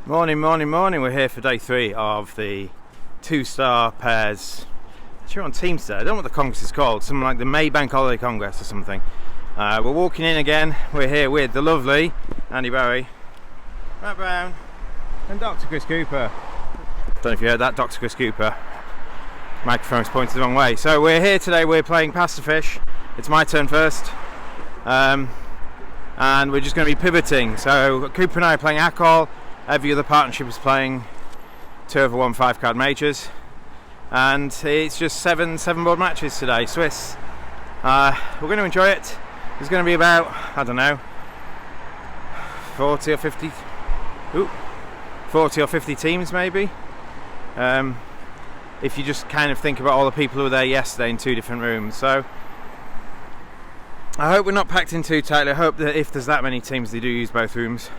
Morning. We're here for day 3 of the 2-star pairs. Actually, on Teams today. I don't know what the congress is called. Something like the May Bank Holiday Congress or something. We're walking in again. We're here with the lovely Andy Barry, Matt Brown, and Dr. Chris Cooper. Don't know if you heard that, Dr. Chris Cooper. Microphone's pointed the wrong way. So we're here today. We're playing Pasta Fish. It's my turn first. And we're just going to be pivoting. So Cooper and I are playing Akol. Every other partnership is playing 2 over 1 5-card majors, and it's just seven board matches today. Swiss. We're going to enjoy it. There's going to be about, I don't know, 40 or 50 teams maybe. If you just kind of think about all the people who were there yesterday in 2 different rooms. So I hope we're not packed in too tightly. I hope that if there's that many teams, they do use both rooms.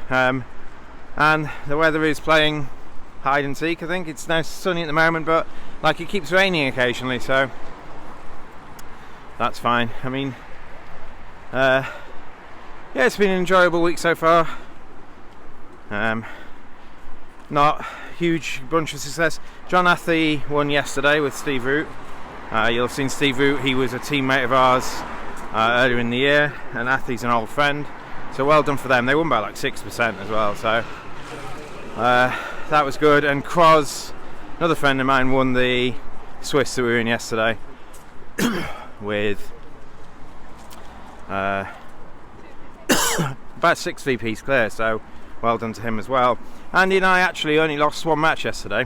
And the weather is playing hide and seek. I think it's nice sunny at the moment, but like it keeps raining occasionally, so that's fine. I mean, yeah, it's been an enjoyable week so far. Not huge bunch of success. John Athy won yesterday with Steve Root. You'll have seen Steve Root. He was a teammate of ours earlier in the year, and Athy's an old friend. So well done for them. They won by like 6% as well. So that was good. And Kroz, another friend of mine, won the Swiss that we were in yesterday with about 6 VPs clear. So well done to him as well. Andy and I actually only lost 1 match yesterday.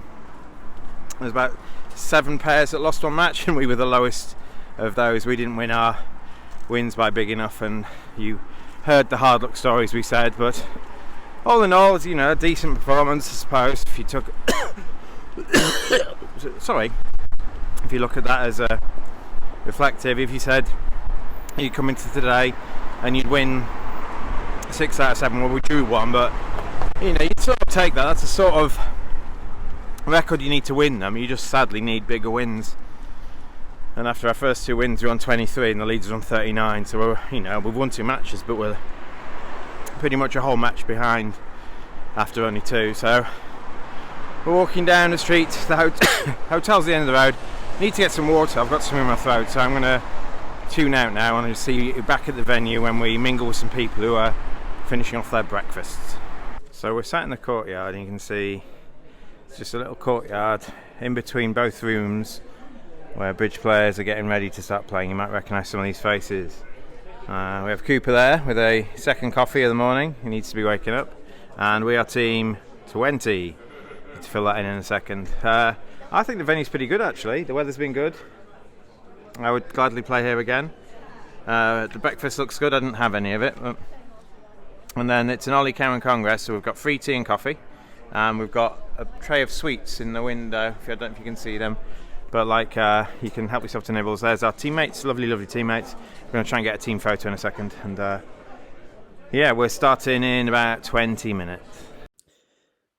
There's about 7 pairs that lost 1 match, and we were the lowest of those. We didn't win our wins by big enough, and you heard the hard luck stories we said, but all in all, you know, a decent performance, I suppose. If you took if you look at that as a reflective, if you said you'd come into today and you'd win 6 out of 7, well, we drew 1, but you know, you'd sort of take that. That's a sort of record you need to win them. You just sadly need bigger wins. And after our first 2 wins, we're on 23 and the leaders are on 39. So we're, you know, we've won 2 matches, but we're pretty much a whole match behind after only 2. So we're walking down the street. The hotel's the end of the road. Need to get some water. I've got some in my throat, so I'm going to tune out now and see you back at the venue when we mingle with some people who are finishing off their breakfasts. So we're sat in the courtyard, and you can see it's just a little courtyard in between both rooms, where bridge players are getting ready to start playing. You might recognise some of these faces. We have Cooper there with a second coffee of the morning. He needs to be waking up. And we are team 20. Need to fill that in a second. I think the venue's pretty good, actually. The weather's been good. I would gladly play here again. The breakfast looks good. I didn't have any of it. And then it's an Ollie Cowan Congress, so we've got free tea and coffee. We've got a tray of sweets in the window. I don't know if you can see them. But like, you can help yourself to nibbles. There's our teammates, lovely teammates. We're going to try and get a team photo in a second. And yeah, we're starting in about 20 minutes.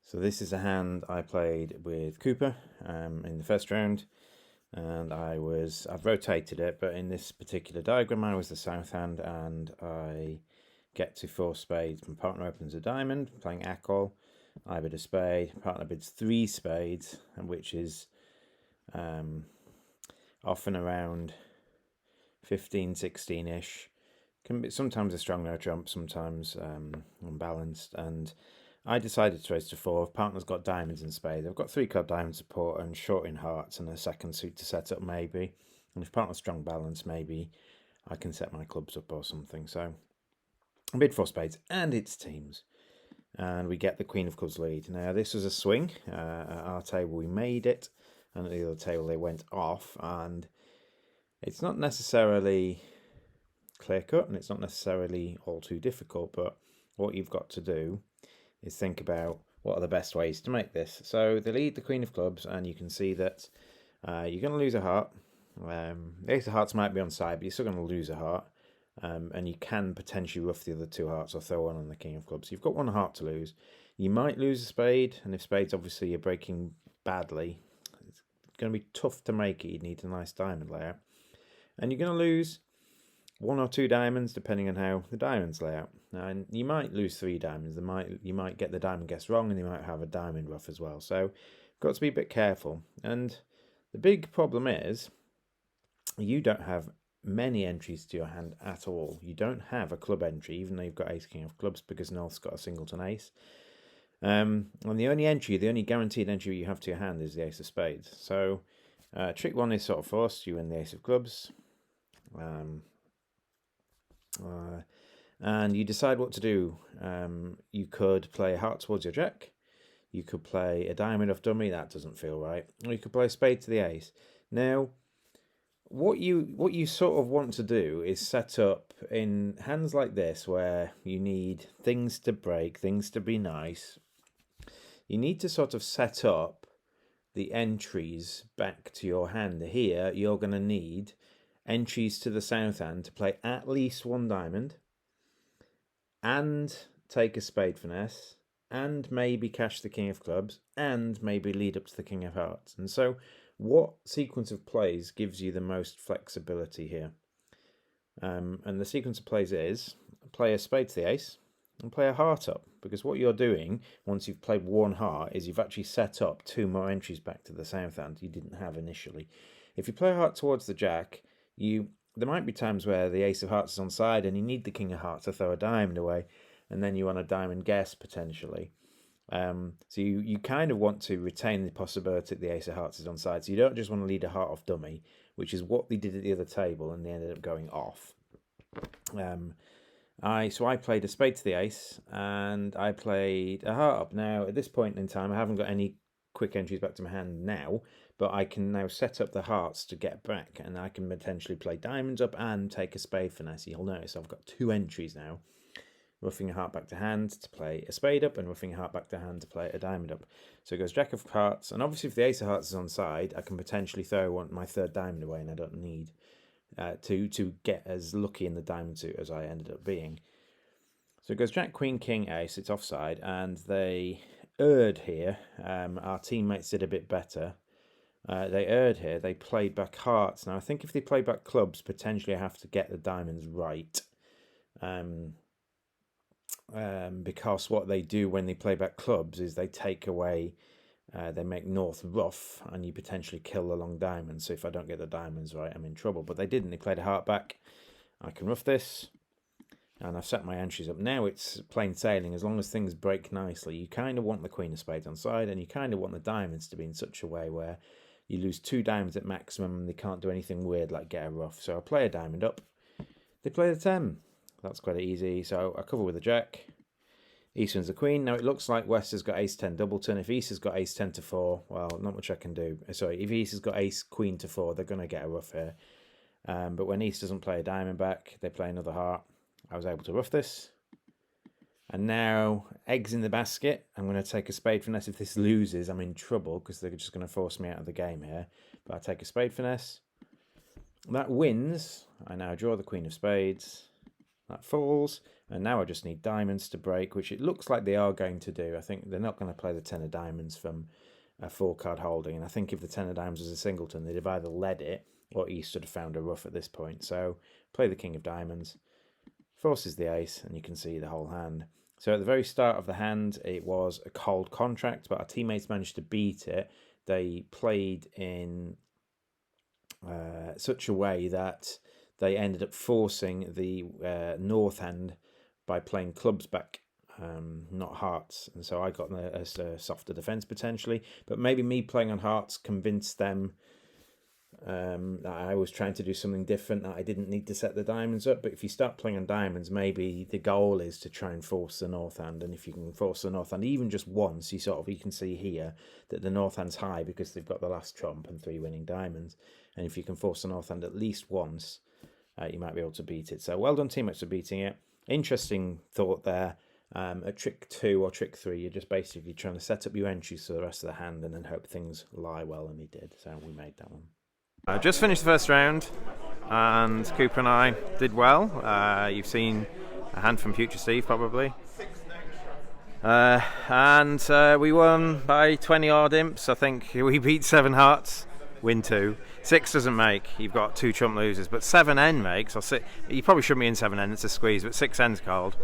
So this is a hand I played with Cooper in the first round. And I've rotated it, but in this particular diagram I was the south hand, and I get to 4 spades. My partner opens a diamond, playing Akol. I bid a spade, partner bids 3 spades, and which is often around 15, 16-ish. Can be sometimes a strong no trump, sometimes unbalanced. And I decided to raise to 4. Partner's got diamonds and spades. I've got 3-card diamond support and short in hearts and a second suit to set up maybe. And if partner's strong balance, maybe I can set my clubs up or something. So I bid 4 spades, and it's teams. And we get the Queen of Clubs lead. Now this was a swing. At our table we made it, and at the other table they went off, and it's not necessarily clear cut and it's not necessarily all too difficult, but what you've got to do is think about what are the best ways to make this. So they lead the Queen of Clubs, and you can see that you're going to lose a heart. The Ace of Hearts might be on side, but you're still going to lose a heart, and you can potentially ruff the other 2 hearts or throw one on the King of Clubs. You've got 1 heart to lose. You might lose a spade, and if spades obviously you're breaking badly, going to be tough to make it. You need a nice diamond layout. And you're going to lose 1 or 2 diamonds, depending on how the diamonds lay out. And you might lose 3 diamonds. You might get the diamond guess wrong, and you might have a diamond ruff as well. So you've got to be a bit careful. And the big problem is you don't have many entries to your hand at all. You don't have a club entry, even though you've got ace king of clubs, because North's got a singleton ace. And the only guaranteed entry you have to your hand is the ace of spades. So trick 1 is sort of forced you in the ace of clubs. And you decide what to do. You could play a heart towards your jack. You could play a diamond off dummy. That doesn't feel right. Or you could play a spade to the ace. Now, what you sort of want to do is set up in hands like this where you need things to break, things to be nice. You need to sort of set up the entries back to your hand. Here, you're going to need entries to the south hand to play at least 1 diamond and take a spade finesse and maybe cash the king of clubs and maybe lead up to the king of hearts. And so what sequence of plays gives you the most flexibility here? And the sequence of plays is play a spade to the ace and play a heart up, because what you're doing once you've played 1 heart is you've actually set up 2 more entries back to the south hand you didn't have initially. If you play a heart towards the jack, there might be times where the ace of hearts is on side and you need the king of hearts to throw a diamond away, and then you want a diamond guess potentially. So you kind of want to retain the possibility that the ace of hearts is on side. So you don't just want to lead a heart off dummy, which is what they did at the other table, and they ended up going off. So I played a spade to the ace, and I played a heart up. Now, at this point in time, I haven't got any quick entries back to my hand now, but I can now set up the hearts to get back, and I can potentially play diamonds up and take a spade finesse. You'll notice I've got 2 entries now. Roughing a heart back to hand to play a spade up, and roughing a heart back to hand to play a diamond up. So it goes jack of hearts, and obviously if the ace of hearts is on side, I can potentially throw my 3rd diamond away, and I don't need to get as lucky in the diamond suit as I ended up being. So it goes jack, queen, king, ace. It's offside, and they erred here. Our teammates did a bit better. They erred here. They played back hearts. Now I think if they play back clubs, potentially I have to get the diamonds right. Because what they do when they play back clubs is they take away, they make North rough, and you potentially kill the long diamonds. So if I don't get the diamonds right, I'm in trouble. But they didn't. They played a heart back. I can rough this, and I've set my entries up. Now it's plain sailing. As long as things break nicely, you kind of want the queen of spades on side, and you kind of want the diamonds to be in such a way where you lose 2 diamonds at maximum, and they can't do anything weird like get a rough. So I play a diamond up. They play the 10. That's quite easy. So I cover with a jack. East wins the queen. Now it looks like West has got ace 10 doubleton. If East has got ace 10 to 4, well, not much I can do. Sorry, if East has got ace queen to 4, they're going to get a rough here. But when East doesn't play a diamond back, they play another heart. I was able to rough this. And now, eggs in the basket. I'm going to take a spade finesse. If this loses, I'm in trouble because they're just going to force me out of the game here. But I take a spade finesse. That wins. I now draw the queen of spades. That falls. And now I just need diamonds to break, which it looks like they are going to do. I think they're not going to play the 10 of diamonds from a 4-card holding. And I think if the 10 of diamonds was a singleton, they'd have either led it or East would have found a rough at this point. So play the king of diamonds. Forces the ace, and you can see the whole hand. So at the very start of the hand, it was a cold contract, but our teammates managed to beat it. They played in such a way that they ended up forcing the north hand by playing clubs back, not hearts. And so I got a softer defence potentially, but maybe me playing on hearts convinced them that I was trying to do something different, that I didn't need to set the diamonds up. But if you start playing on diamonds, maybe the goal is to try and force the north hand. And if you can force the north hand even just once, you can see here that the north hand's high because they've got the last trump and 3 winning diamonds. And if you can force the north hand at least once, you might be able to beat it. So well done teammates for beating it. Interesting thought there. At trick 2 or trick 3, you're just basically trying to set up your entries for the rest of the hand and then hope things lie well, and they did. So we made that one. I just finished the first round, and Cooper and I did well. You've seen a hand from Future Steve, probably. And we won by 20 odd imps. I think we beat 7 hearts. win 2. 6 doesn't make, you've got 2 trump losers, but 7N makes, or 6, you probably shouldn't be in 7N, it's a squeeze, but 6N's called.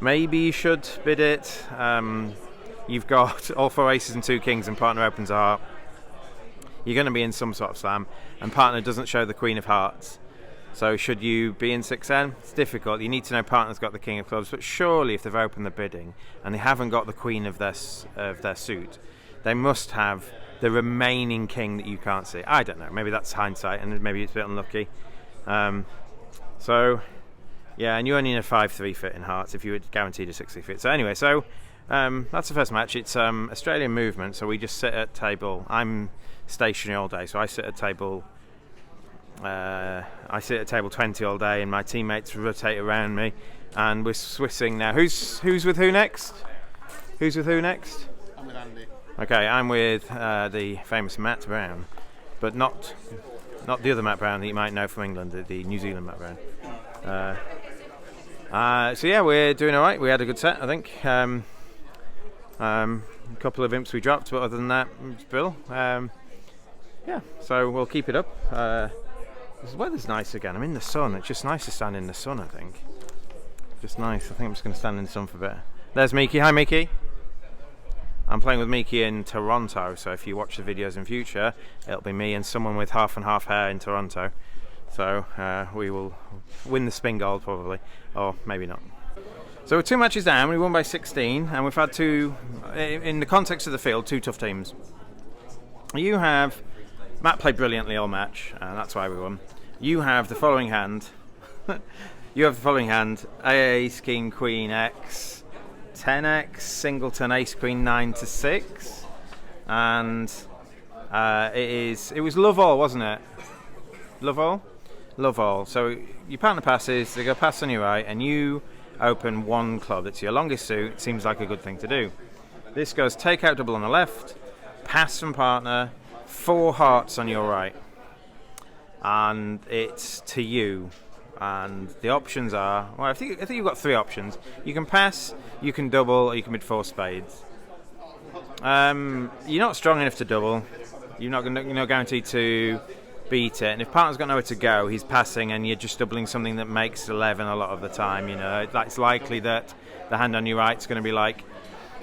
Maybe you should bid it. You've got all 4 aces and 2 kings, and partner opens a heart. You're going to be in some sort of slam, and partner doesn't show the queen of hearts. So should you be in 6N? It's difficult. You need to know partner's got the king of clubs, but surely if they've opened the bidding and they haven't got the queen of their suit, they must have the remaining king that you can't see. I don't know. Maybe that's hindsight, and maybe it's a bit unlucky. So, yeah, and you only need a 5-3 fit in hearts if you were guaranteed a 6-3 fit. So anyway, that's the first match. It's Australian movement, so we just sit at table. I'm stationary all day, so I sit at table. I sit at table 20 all day, and my teammates rotate around me, and we're Swissing now. Who's with who next? Who's with who next? I'm with Andy. Okay, I'm with the famous Matt Brown, but not the other Matt Brown that you might know from England, the New Zealand Matt Brown. So yeah, we're doing all right. We had a good set, I think. A couple of imps we dropped, but other than that, it's Bill. Yeah, so we'll keep it up. The weather's nice again. I'm in the sun. It's just nice to stand in the sun, I think. Just nice. I think I'm just going to stand in the sun for a bit. There's Miki. Hi, Miki. I'm playing with Miki in Toronto, so if you watch the videos in future, it'll be me and someone with half and half hair in Toronto. So we will win the spin gold probably, or maybe not. So we're 2 matches down. We won by 16, and we've had 2, in the context of the field, 2 tough teams. You have, Matt played brilliantly all match, and that's why we won. You have the following hand. Ace, King, Queen, X, 10X, singleton, Ace, Queen, 9 to 6, and it was love all, wasn't it? Love all. So your partner passes, they go pass on your right, and you open 1 club. It's your longest suit. It seems like a good thing to do. This goes take out double on the left, pass from partner, 4 hearts on your right, and it's to you. And the options are, well, I think you've got 3 options. You can pass, you can double, or you can bid 4 spades. You're not strong enough to double. You're not guaranteed to beat it. And if partner's got nowhere to go, he's passing, and you're just doubling something that makes 11 a lot of the time. You know, it's likely that the hand on your right is going to be like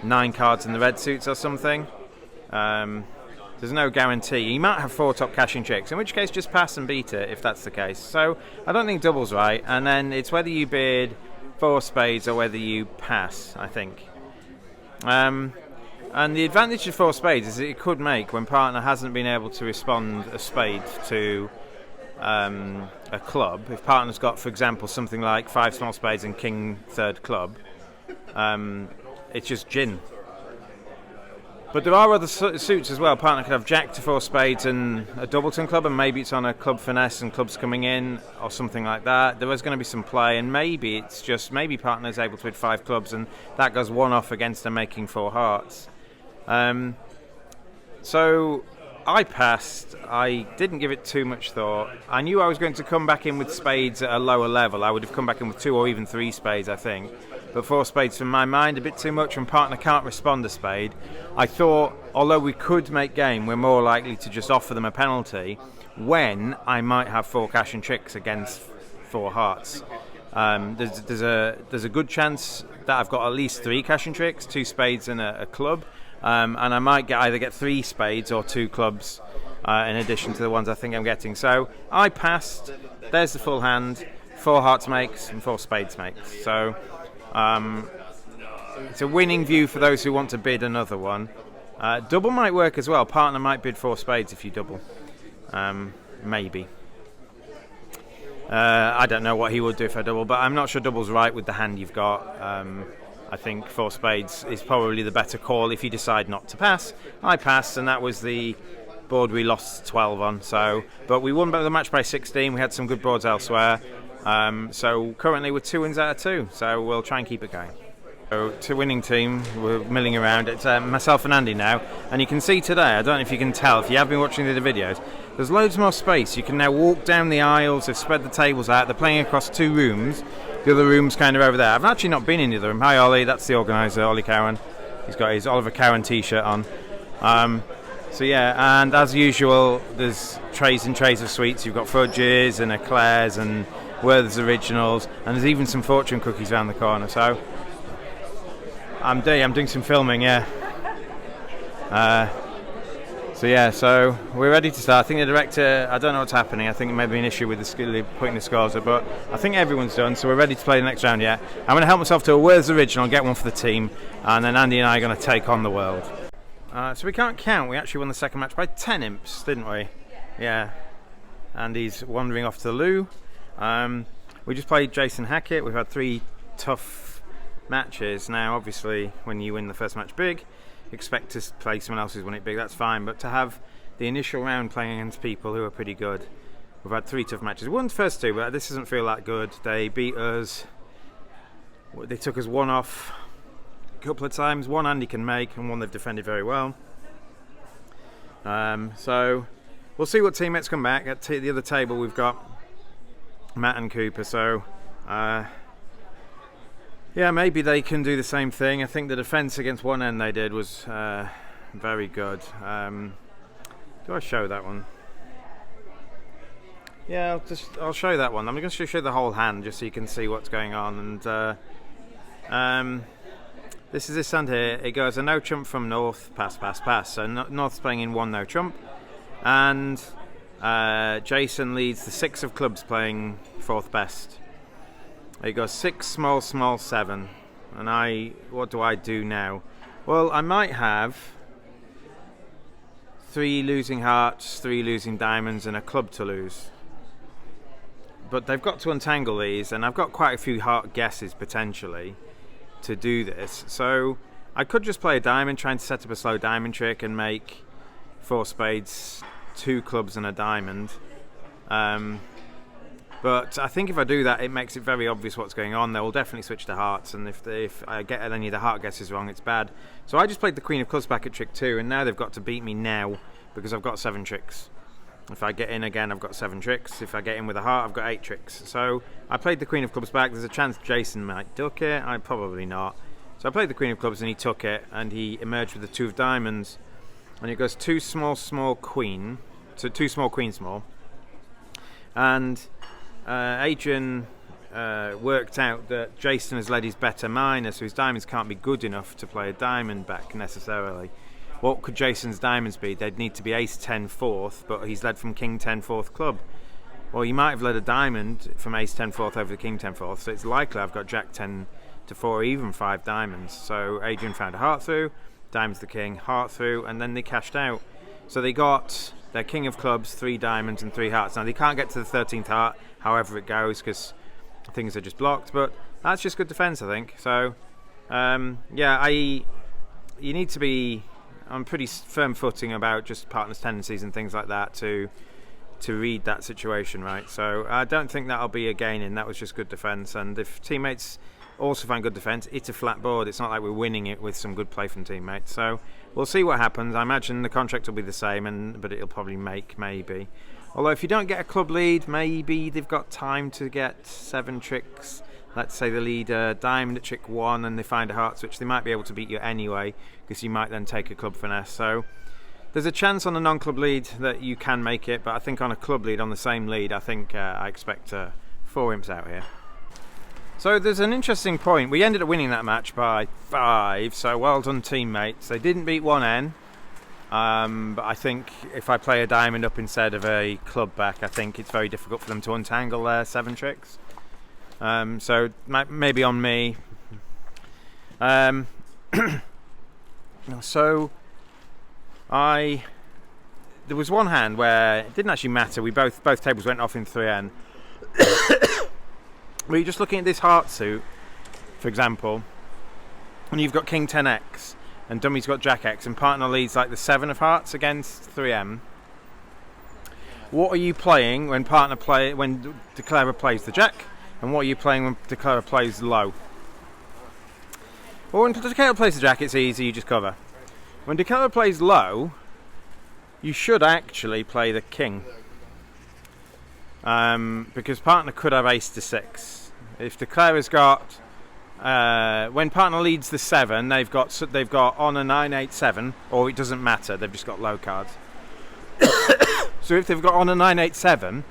9 cards in the red suits or something. There's no guarantee. You might have 4 top cashing tricks, in which case just pass and beat it if that's the case. So I don't think double's right, and then it's whether you bid 4 spades or whether you pass, I think. And the advantage of 4 spades is that it could make, when partner hasn't been able to respond a spade to a club, if partner's got, for example, something like 5 small spades and king 3rd club, it's just gin. But there are other suits as well. Partner could have jack to 4 spades and a doubleton club, and maybe it's on a club finesse and clubs coming in or something like that. There is going to be some play, and maybe partner's able to hit 5 clubs, and that goes 1 off against them making 4 hearts. So I passed. I didn't give it too much thought. I knew I was going to come back in with spades at a lower level. I would have come back in with 2 or even 3 spades, I think. But 4 spades, from my mind, a bit too much. When partner can't respond a spade, I thought, although we could make game, we're more likely to just offer them a penalty when I might have 4 cash and tricks against 4 hearts. There's a good chance that I've got at least 3 cash and tricks, 2 spades and a club, and I might either get 3 spades or 2 clubs in addition to the ones I think I'm getting. So I passed. There's the full hand. 4 hearts makes and 4 spades makes. So it's a winning view for those who want to bid another one. Double might work as well. Partner might bid 4 spades if you double. Maybe. I don't know what he would do if I double, but I'm not sure double's right with the hand you've got. I think 4 spades is probably the better call if you decide not to pass. I passed, and that was the board we lost 12 on. But we won the match by 16. We had some good boards elsewhere. So currently we're 2 wins out of 2. So we'll try and keep it going. So, to winning team, we're milling around. It's myself and Andy now, and you can see today, I don't know if you can tell, if you have been watching the videos, there's loads more space. You can now walk down the aisles, they've spread the tables out, they're playing across 2 rooms. The other room's kind of over there. I've actually not been in the other room. Hi Ollie, that's the organiser, Ollie Cowan. He's got his Oliver Cowan t-shirt on. So yeah, and as usual, there's trays and trays of sweets. You've got fudges and eclairs and Werther's Originals, and there's even some fortune cookies around the corner. So I'm doing some filming, yeah. So we're ready to start. I think the director, I don't know what's happening. I think it may be an issue with putting the scores up, but I think everyone's done, so we're ready to play the next round, yeah. I'm going to help myself to a Werther's Original, get one for the team, and then Andy and I are going to take on the world. So we can't count. We actually won the second match by 10 imps, didn't we? Yeah. Andy's wandering off to the loo. We just played Jason Hackett. We've had 3 tough matches. Now, obviously, when you win the first match big, expect to play someone else who's won it big, that's fine, but to have the initial round playing against people who are pretty good, we've had 3 tough matches. We won the first 2, but this doesn't feel that good. They beat us, they took us 1 off a couple of times, 1 Andy can make and 1 they've defended very well. So we'll see what teammates come back. At the other table we've got Matt and Cooper, so yeah, maybe they can do the same thing. I think the defence against one end they did was very good. Do I show that one? Yeah, I'll show that one. I'm going to show the whole hand just so you can see what's going on. And this is this hand here. It goes a no trump from North, pass, pass, pass. So North's playing in 1 no trump, and Jason leads the 6 of clubs playing 4th best. It goes 6 small small 7, and what do I do now? Well, I might have 3 losing hearts, 3 losing diamonds, and a club to lose. But they've got to untangle these, and I've got quite a few heart guesses potentially to do this. So I could just play a diamond, trying to set up a slow diamond trick and make 4 spades, 2 clubs, and a diamond. But I think if I do that, it makes it very obvious what's going on. They will definitely switch to hearts, and if I get any of the heart guesses wrong, it's bad. So I just played the Queen of Clubs back at trick 2, and now they've got to beat me now because I've got 7 tricks. If I get in again, I've got 7 tricks. If I get in with a heart, I've got 8 tricks. So I played the Queen of Clubs back. There's a chance Jason might duck it. I probably not. So I played the Queen of Clubs, and he took it, and he emerged with the 2 of diamonds. And it goes 2 small small queen, so 2 small queen small, and Adrian worked out that Jason has led his better minor, so his diamonds can't be good enough to play a diamond back necessarily. What could Jason's diamonds be? They'd need to be ace 10 4th, but he's led from king 10 4th club. Well, you might have led a diamond from ace 10 4th over the king 10 4th, so it's likely I've got jack 10 to 4, or even 5 diamonds. So Adrian found a heart through, diamonds the king, heart through, and then they cashed out. So they got their king of clubs, 3 diamonds and 3 hearts. Now they can't get to the 13th heart however it goes because things are just blocked, but that's just good defense, I think. So yeah, you need to be on pretty firm footing about just partners' tendencies and things like that to read that situation, right? So I don't think that'll be a gain in. That was just good defense, and if teammates also find good defense, it's a flat board. It's not like we're winning it with some good play from teammates. So we'll see what happens. I imagine the contract will be the same, but it'll probably make maybe. Although if you don't get a club lead, maybe they've got time to get 7 tricks. Let's say they lead a diamond at trick 1 and they find a heart switch. They might be able to beat you anyway because you might then take a club finesse. So there's a chance on a non-club lead that you can make it, but I think on a club lead, on the same lead, I think I expect 4 imps out here. So there's an interesting point. We ended up winning that match by 5, so well done teammates. They didn't beat 1N. But I think if I play a diamond up instead of a club back, I think it's very difficult for them to untangle their 7 tricks. So maybe on me. So there was one hand where it didn't actually matter. We both tables went off in 3N. Where you're just looking at this heart suit, for example, and you've got king 10x. And dummy's got jack X, and partner leads like the 7 of hearts against 3M. What are you playing when when declarer plays the jack, and what are you playing when declarer plays low? Well, when declarer plays the jack, it's easy, you just cover. When declarer plays low, you should actually play the king, because partner could have ace to 6. If declarer's got when partner leads the 7, they've got on a 9-8-7, or it doesn't matter. They've just got low cards. So if they've got on a 9-8-7,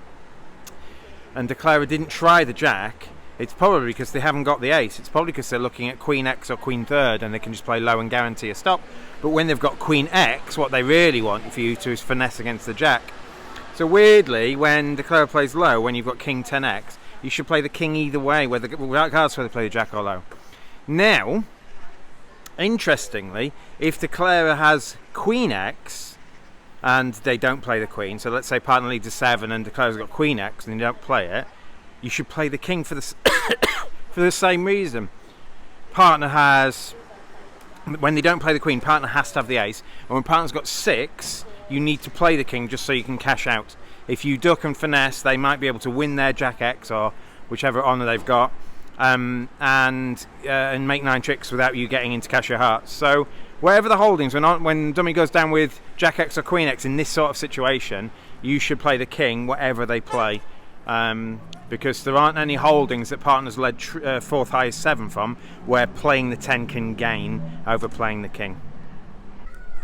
and declarer didn't try the jack, it's probably because they haven't got the ace. It's probably because they're looking at Queen X or Queen Third, and they can just play low and guarantee a stop. But when they've got Queen X, what they really want for you to is finesse against the jack. So weirdly, when declarer plays low, when you've got King 10X, you should play the king either way, regardless whether they play the jack or low. Now, interestingly, if declarer has Queen X and they don't play the queen, so let's say partner leads a 7 and declarer's got Queen X and they don't play it, you should play the king for the for the same reason. Partner has, when they don't play the queen, partner has to have the ace, and when partner's got 6, you need to play the king just so you can cash out. If you duck and finesse, they might be able to win their jack X or whichever honour they've got, and make 9 tricks without you getting into cash your hearts. So wherever the holdings, when dummy goes down with jack X or Queen X in this sort of situation, you should play the king whatever they play. Because there aren't any holdings that partners led 4th highest 7 from where playing the 10 can gain over playing the king.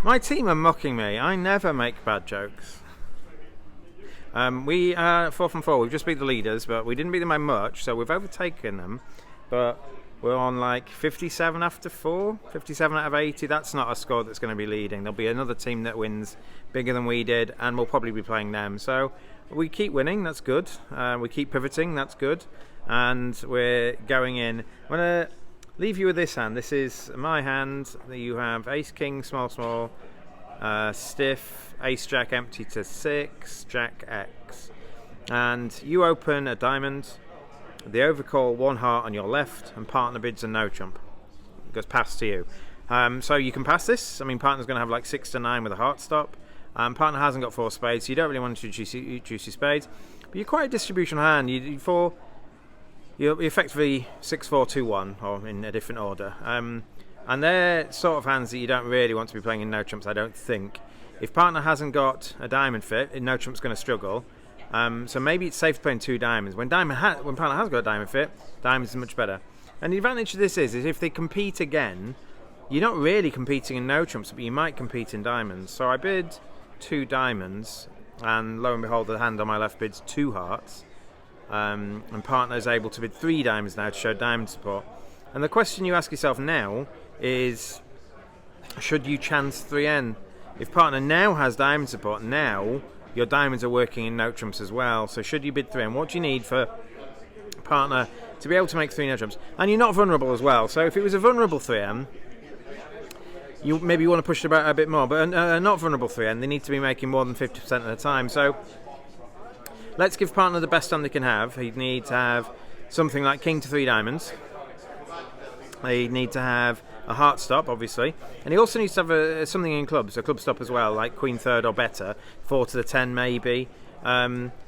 My team are mocking me. I never make bad jokes. We are 4 from 4. We've just beat the leaders, but we didn't beat them by much, so we've overtaken them. But we're on like 57 after 4, 57 out of 80. That's not a score that's going to be leading. There'll be another team that wins bigger than we did, and we'll probably be playing them. So we keep winning, that's good. We keep pivoting, that's good. And we're going in. I'm going to leave you with this hand. This is my hand. You have ace, king, small, small, stiff, ace, jack, empty to 6, jack, X. And you open a diamond, the overcall, 1 heart on your left, and partner bids a no trump. It goes past to you. So you can pass this. I mean, partner's going to have like 6 to 9 with a heart stop. Partner hasn't got 4 spades, so you don't really want to choose your spades. But you're quite a distribution hand. You're effectively 6-4-2-1, or in a different order. And they're sort of hands that you don't really want to be playing in no trumps, I don't think. If partner hasn't got a diamond fit, no trump's going to struggle. So maybe it's safe to play in 2 diamonds. When partner has got a diamond fit, diamonds is much better. And the advantage of this is if they compete again, you're not really competing in no trumps, but you might compete in diamonds. So I bid 2 diamonds, and lo and behold, the hand on my left bids 2 hearts, and partner is able to bid 3 diamonds now to show diamond support. And the question you ask yourself now is, should you chance 3N? If partner now has diamond support, now your diamonds are working in no trumps as well. So should you bid 3N? What do you need for partner to be able to make 3 no trumps? And you're not vulnerable as well. So if it was a vulnerable 3N, you maybe want to push it about a bit more, but not vulnerable 3N, they need to be making more than 50% of the time. So let's give partner the best hand they can have. He'd need to have something like king to 3 diamonds. He'd need to have a heart stop, obviously, and he also needs to have something in clubs, a club stop as well, like Queen Third or better, 4 to the 10 maybe,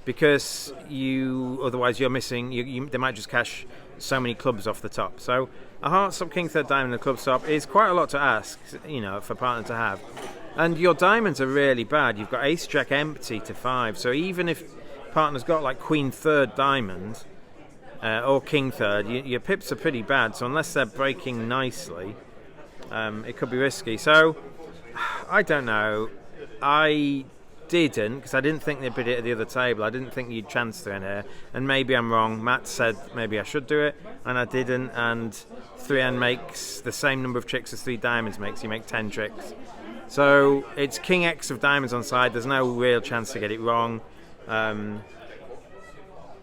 because otherwise you're missing. They might just cash so many clubs off the top. So a heart stop, king third diamond, and a club stop is quite a lot to ask, for partner to have. And your diamonds are really bad. You've got ace jack empty to 5. So even if partner's got like queen third diamond or king third, your pips are pretty bad. So unless they're breaking nicely, it could be risky. So I don't know. I didn't, because I didn't think they'd bid it at the other table. I didn't think you'd chance 3N here, and maybe I'm wrong. Matt said maybe I should do it, and I didn't. And 3N makes the same number of tricks as 3 diamonds makes. You make 10 tricks. So it's king X of diamonds on side. There's no real chance to get it wrong.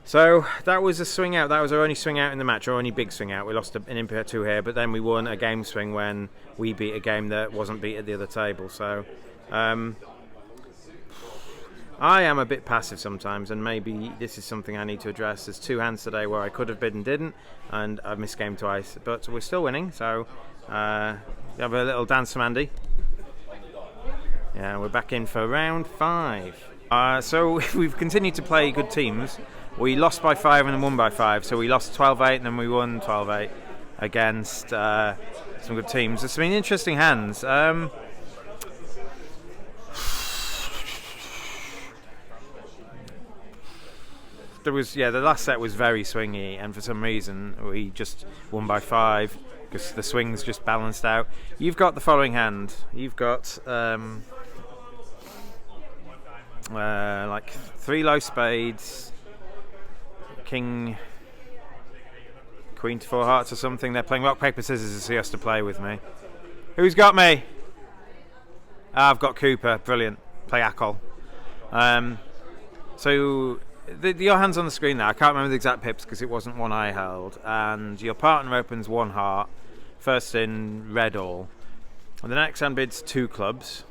So that was a swing out. That was our only swing out in the match, our only big swing out. We lost an impair 2 here, but then we won a game swing when we beat a game that wasn't beat at the other table. So I am a bit passive sometimes, and maybe this is something I need to address. There's 2 hands today where I could have bid and didn't, and I've missed game twice, but we're still winning. So have a little dance from Andy. Yeah, we're back in for round 5. So we've continued to play good teams. We lost by 5 and then won by 5. So we lost 12-8 and then we won 12-8 against some good teams. It's been interesting hands. there was the last set was very swingy, and for some reason we just won by 5 because the swings just balanced out. You've got the following hand. You've got like 3 low spades, king, queen to 4 hearts or something. They're playing rock paper scissors as he has to play with me. Who's got me? I've got Cooper. Brilliant. Play Akol. So your hand's on the screen now. I can't remember the exact pips because it wasn't one I held. And your partner opens 1 heart, first in red all. And the next hand bids 2 clubs.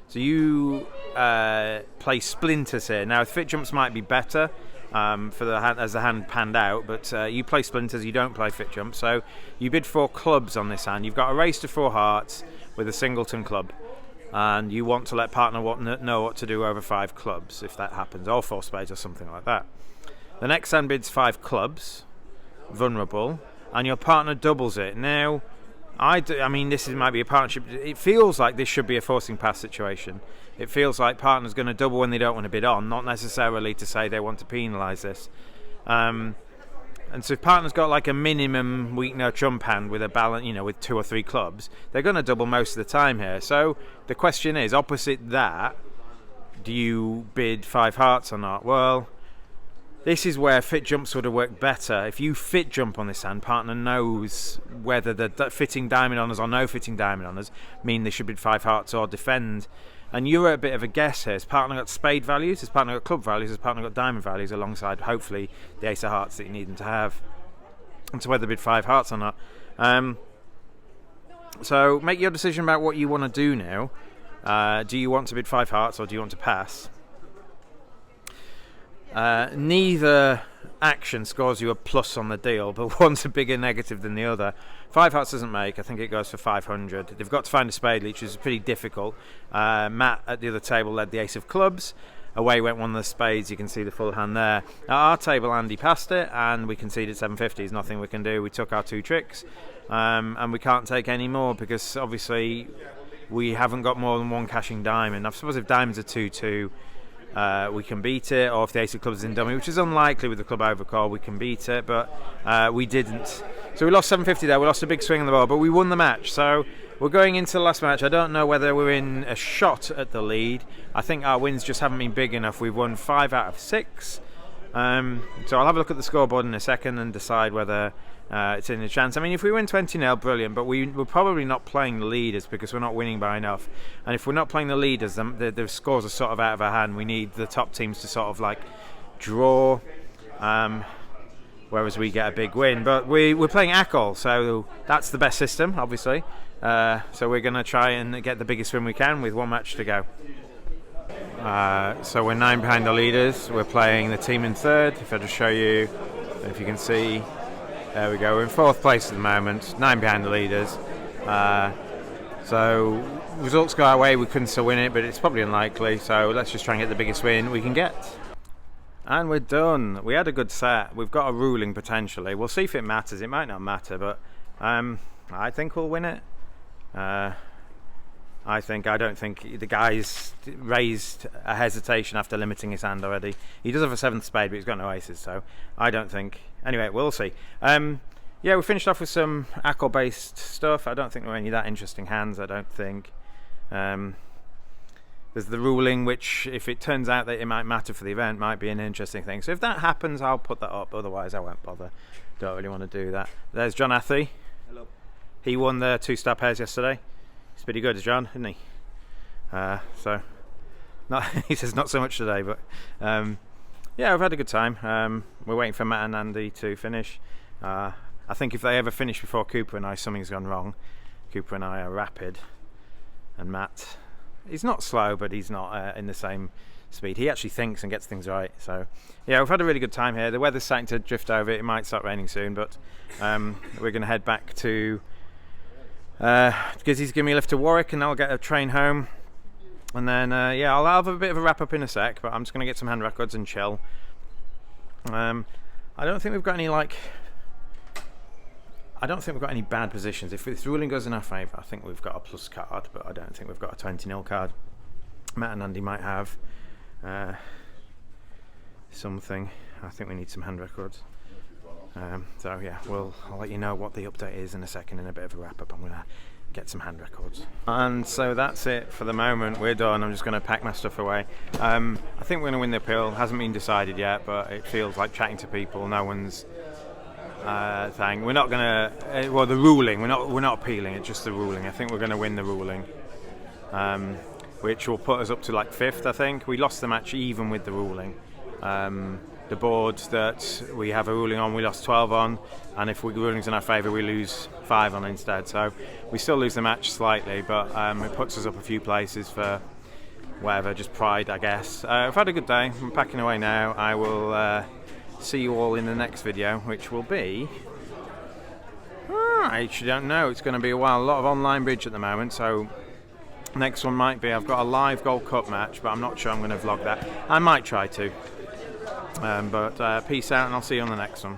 So you play splinters here. Now, fit jumps might be better for the hand, as the hand panned out, but you play splinters, you don't play fit jumps. So you bid 4 clubs on this hand. You've got a race to 4 hearts with a singleton club. And you want to let partner know what to do over 5 clubs if that happens, or 4 spades or something like that. The next hand bids 5 clubs, vulnerable, and your partner doubles it. Now, I mean, this might be a partnership. It feels like this should be a forcing pass situation. It feels like partner's going to double when they don't want to bid on, not necessarily to say they want to penalise this. And so if partner's got like a minimum weak no trump hand with a balance, with 2 or 3 clubs, they're going to double most of the time here. So the question is, opposite that, do you bid 5 hearts or not? Well, this is where fit jumps would have worked better. If you fit jump on this hand, partner knows whether the fitting diamond honours or no fitting diamond honours mean they should bid 5 hearts or defend. And you're at a bit of a guess here. Has partner got spade values? Has partner got club values? Has partner got diamond values alongside, hopefully, the ace of hearts that you need them to have? And so whether bid 5 hearts or not. So make your decision about what you want to do now. Do you want to bid 5 hearts or do you want to pass? Neither action scores you a plus on the deal, but one's a bigger negative than the other. 5 hearts doesn't make. I think it goes for 500. They've got to find a spade, which is pretty difficult. Matt at the other table led the ace of clubs. Away went one of the spades. You can see the full hand there. At our table, Andy passed it, and we conceded 750. There's nothing we can do. We took our 2 tricks, and we can't take any more because obviously we haven't got more than 1 cashing diamond. I suppose if diamonds are 2-2, we can beat it, or if the ace of clubs is in dummy, which is unlikely with the club overcall, we can beat it, but we didn't. So we lost 750 there. We lost a big swing on the ball, but we won the match. So we're going into the last match. I don't know whether we're in a shot at the lead. I think our wins just haven't been big enough. We've won 5 out of 6. So I'll have a look at the scoreboard in a second and decide whether it's in a chance. I mean, if we win 20-0, brilliant, but we're probably not playing the leaders because we're not winning by enough. And if we're not playing the leaders, the scores are sort of out of our hand. We need the top teams to sort of like draw, whereas we get a big win. But we're playing Akol, so that's the best system, obviously. So we're going to try and get the biggest win we can with 1 match to go. So we're 9 behind the leaders. We're playing the team in 3rd. If I just show you, if you can see, there we go. We're in 4th place at the moment, 9 behind the leaders. So results go our way. We couldn't still win it, but it's probably unlikely. So let's just try and get the biggest win we can get. And we're done. We had a good set. We've got a ruling potentially. We'll see if it matters. It might not matter, but I think we'll win it. I don't think the guy's raised a hesitation after limiting his hand already. He does have a 7th spade, but he's got no aces, so I don't think. Anyway, we'll see. Yeah, we finished off with some Akol based stuff. I don't think there were any that interesting hands, I don't think. There's the ruling, which if it turns out that it might matter for the event, might be an interesting thing. So if that happens, I'll put that up. Otherwise, I won't bother. Don't really want to do that. There's John Athy. Hello. He won the 2-star pairs yesterday. He's pretty good, John, isn't he? So, not he says not so much today, but yeah, we've had a good time. We're waiting for Matt and Andy to finish. I think if they ever finish before Cooper and I, something's gone wrong. Cooper and I are rapid, and Matt, he's not slow, but he's not in the same speed. He actually thinks and gets things right. So, yeah, we've had a really good time here. The weather's starting to drift over. It might start raining soon, but we're going to head back to because he's giving me a lift to Warwick, and I'll get a train home. And then, yeah, I'll have a bit of a wrap up in a sec, but I'm just going to get some hand records and chill. I don't think we've got any, I don't think we've got any bad positions. If this ruling goes in our favour, I think we've got a plus card, but I don't think we've got a 20-0 card. Matt and Andy might have something. I think we need some hand records. So yeah, I'll let you know what the update is in a second. In a bit of a wrap up, I'm gonna get some hand records. And so that's it for the moment. We're done. I'm just going to pack my stuff away. I think we're going to win the appeal. Hasn't been decided yet, but it feels like chatting to people. No one's thing. We're not going to. Well, the ruling. We're not appealing. It's just the ruling. I think we're going to win the ruling, which will put us up to like 5th. I think we lost the match even with the ruling. The board that we have a ruling on, we lost 12 on, and if the ruling's in our favour, we lose 5 on instead. So we still lose the match slightly, but it puts us up a few places for whatever, just pride, I guess. I've had a good day. I'm packing away now. I will see you all in the next video, which will be... I actually don't know. It's going to be a while. A lot of online bridge at the moment, so next one might be... I've got a live Gold Cup match, but I'm not sure I'm going to vlog that. I might try to. But peace out, and I'll see you on the next one.